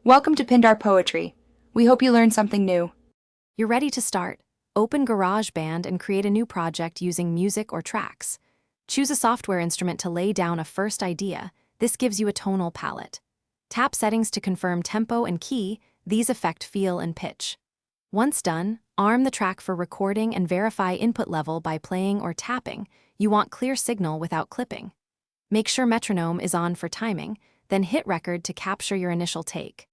Welcome to Pindar Poetry. We hope you learned something new. You're ready to start. Open Garageband and create a new project using music or tracks. Choose a software instrument to lay down a first idea. This gives you a tonal palette. Tap settings to confirm tempo and key. These affect feel and pitch. Once done, arm the track for recording and verify input level by playing or tapping. You want clear signal without clipping. Make sure metronome is on for timing, then hit record to capture your initial take.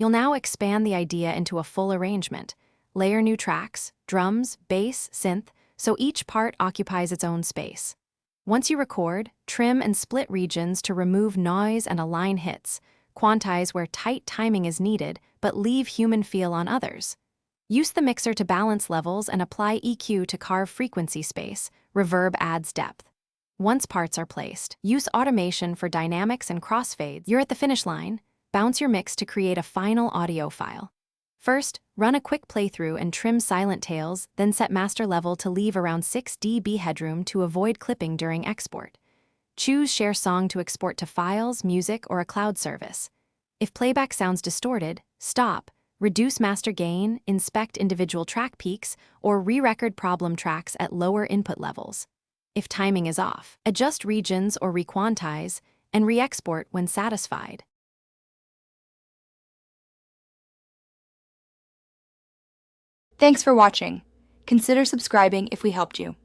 You'll now expand the idea into a full arrangement. Layer new tracks, drums, bass, synth, so each part occupies its own space. Once you record, trim and split regions to remove noise and align hits. Quantize where tight timing is needed, but leave human feel on others. Use the mixer to balance levels and apply EQ to carve frequency space. Reverb adds depth. Once parts are placed, use automation for dynamics and crossfades. You're at the finish line. Bounce your mix to create a final audio file. First, run a quick playthrough and trim silent tails, then set master level to leave around 6 dB headroom to avoid clipping during export. Choose Share Song to export to files, music, or a cloud service. If playback sounds distorted, stop, reduce master gain, inspect individual track peaks, or re-record problem tracks at lower input levels. If timing is off, adjust regions or requantize, and re-export when satisfied. Thanks for watching. Consider subscribing if we helped you.